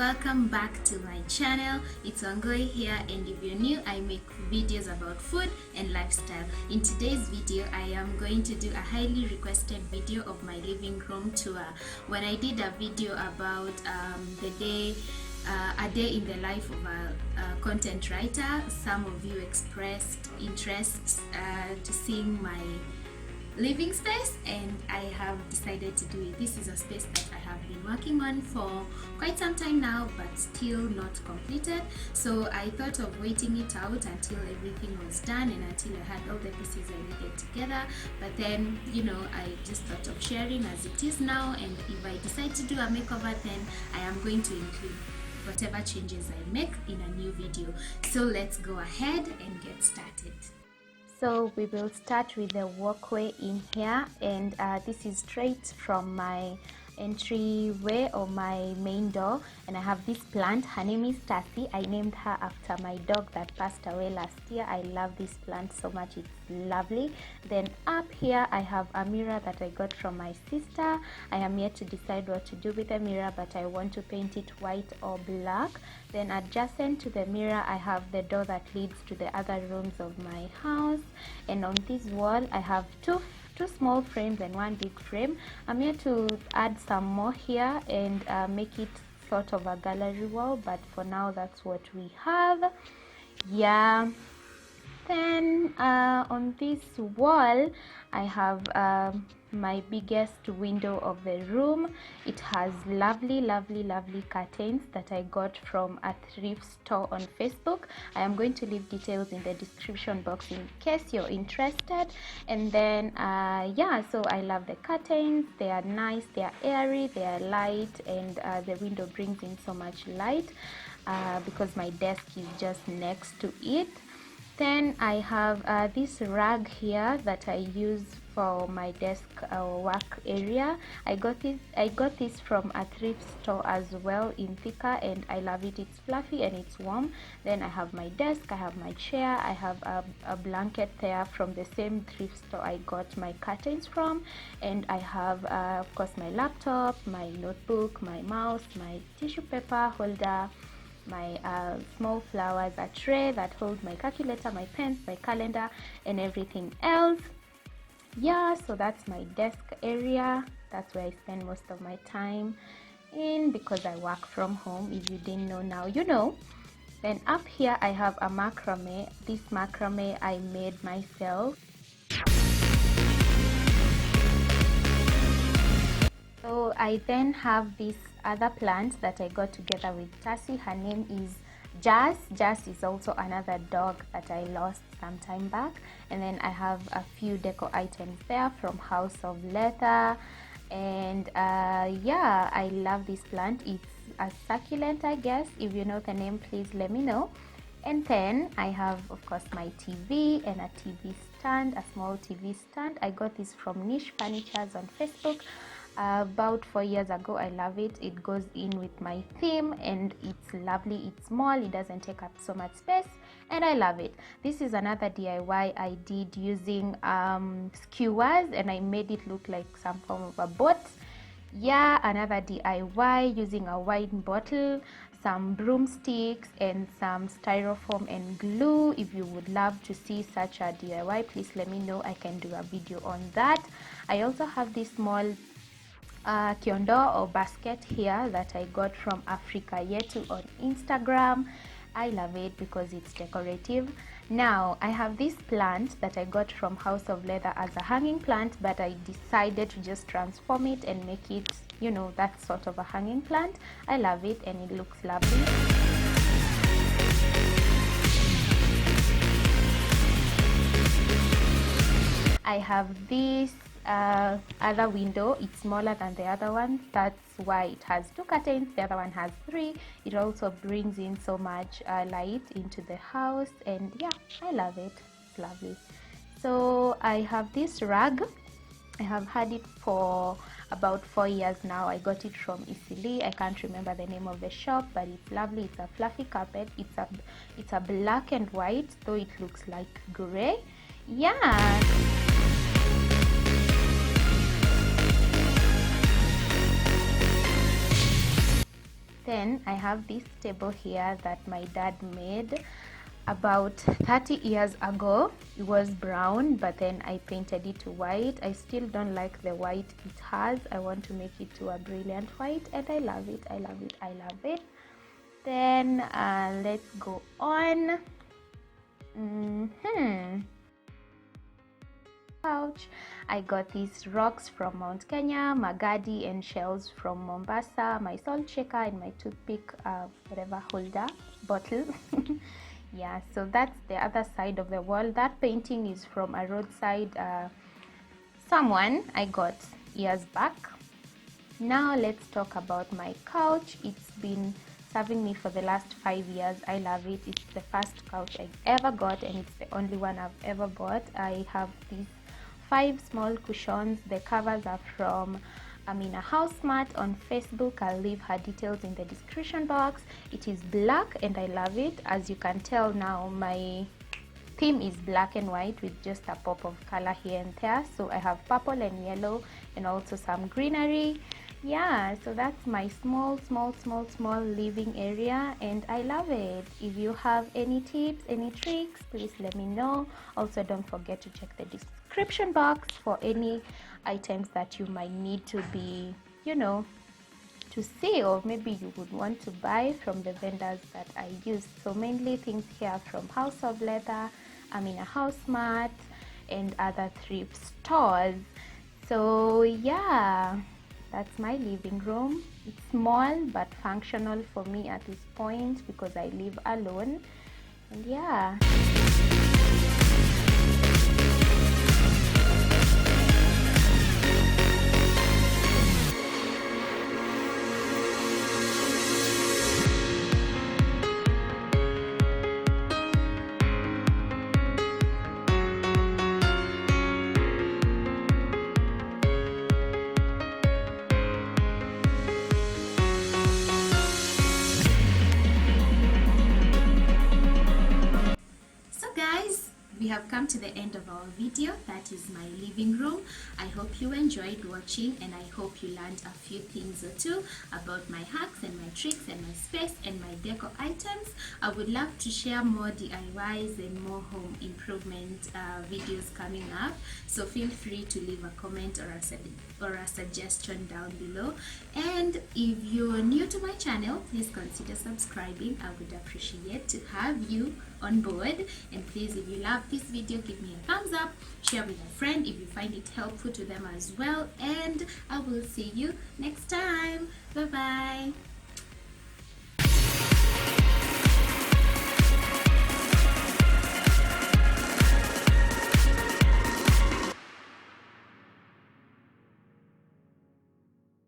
welcome back to my channel. It's Wangoi here, and if you're new, I make videos about food and lifestyle. In today's video, I am going to do a highly requested video of my living room tour. When I did a video about a day in the life of a content writer, some of you expressed interest to seeing my living space, and I have decided to do it. This is a space that I have been working on for quite some time now, but still not completed. So I thought of waiting it out until everything was done and until I had all the pieces I needed together. But then, I just thought of sharing as it is now, and if I decide to do a makeover, then I am going to include whatever changes I make in a new video. So let's go ahead and get started. So we will start with the walkway in here, and this is straight from my entryway or my main door, and I have this plant. Her name is Tassie. I named her after my dog that passed away last year. I love this plant so much, it's lovely. Then up here I have a mirror that I got from my sister. I am yet to decide what to do with the mirror, but I want to paint it white or black. Then adjacent to the mirror I have the door that leads to the other rooms of my house, and on this wall I have two small frames and one big frame. I'm here to add some more here and make it sort of a gallery wall, but for now that's what we have. Yeah. Then on this wall I have my biggest window of the room. It has lovely curtains that I got from a thrift store on Facebook. I am going to leave details in the description box in case you're interested. And then so I love the curtains. They are nice, they are airy, they are light, and the window brings in so much light because my desk is just next to it. Then I have this rug here that I use for my desk work area. I got this from a thrift store as well in Thika, and I love it. It's fluffy and it's warm. Then I have my desk, I have my chair, I have a blanket there from the same thrift store I got my curtains from, and I have of course my laptop, my notebook, my mouse, my tissue paper holder, my small flowers, a tray that holds my calculator, my pens, my calendar, and everything else. Yeah, so that's my desk area. That's where I spend most of my time in because I work from home. If you didn't know, now you know. Then up here I have a macrame. This macrame I made myself. So I then have this other plant that I got together with Tassie. Her name is Jazz. Jazz is also another dog that I lost some time back. And then I have a few deco items there from House of Leather. And I love this plant. It's a succulent, I guess. If you know the name, please let me know. And then I have, of course, my TV and a TV stand, a small TV stand. I got this from Niche Furnitures on Facebook about 4 years ago. I love it. It goes in with my theme, and it's lovely. It's small, it doesn't take up so much space, and I love it. This is another DIY I did using skewers, and I made it look like some form of a boat. Yeah, another DIY using a wine bottle, some broomsticks, and some styrofoam and glue. If you would love to see such a DIY, please let me know. I can do a video on that. I also have this small kiondo or basket here that I got from Africa Yetu on Instagram. I love it because it's decorative. Now I have this plant that I got from House of Leather as a hanging plant, but I decided to just transform it and make it, that sort of a hanging plant. I love it and it looks lovely. I have this other window. It's smaller than the other one. That's why it has 2 curtains. The other one has 3. It also brings in so much light into the house, and yeah, I love it. It's lovely. So I have this rug. I have had it for about 4 years now. I got it from Eastleigh. I can't remember the name of the shop, but it's lovely. It's a fluffy carpet. It's a black and white, though it looks like gray. Yeah. Then I have this table here that my dad made about 30 years ago. It was brown, but then I painted it to white. I still don't like the white it has. I want to make it to a brilliant white, and I love it. I love it. I love it. Then let's go on. Couch. I got these rocks from Mount Kenya, magadi, and shells from Mombasa, my salt shaker, and my toothpick whatever holder bottle. Yeah, so that's the other side of the wall. That painting is from a roadside someone I got years back. Now let's talk about my couch. It's been serving me for the last 5 years. I love it. It's the first couch I ever got, and it's the only one I've ever bought. I have these 5 small cushions. The covers are from Amina Housemart on Facebook. I'll leave her details in the description box. It is black and I love it. As you can tell now, my theme is black and white with just a pop of color here and there. So I have purple and yellow and also some greenery. Yeah, so that's my small living area, and I love it. If you have any tips, any tricks, please let me know. Also, don't forget to check the description box for any items that you might need to be, to see, or maybe you would want to buy from the vendors that I use. So mainly things here from House of Leather, Amina Housemart, and other thrift stores. So yeah, that's my living room. It's small but functional for me at this point because I live alone. And yeah. We have come to the end of our video. That is my living room. I hope you enjoyed watching, and I hope you learned a few things or two about my hacks and my tricks and my space and my deco items. I would love to share more DIYs and more home improvement videos coming up, so feel free to leave a comment or a suggestion down below. And if you're new to my channel, please consider subscribing. I would appreciate to have you on board. And please, if you love this video, give me a thumbs up, share with a friend if you find it helpful to them as well, and I will see you next time. Bye bye.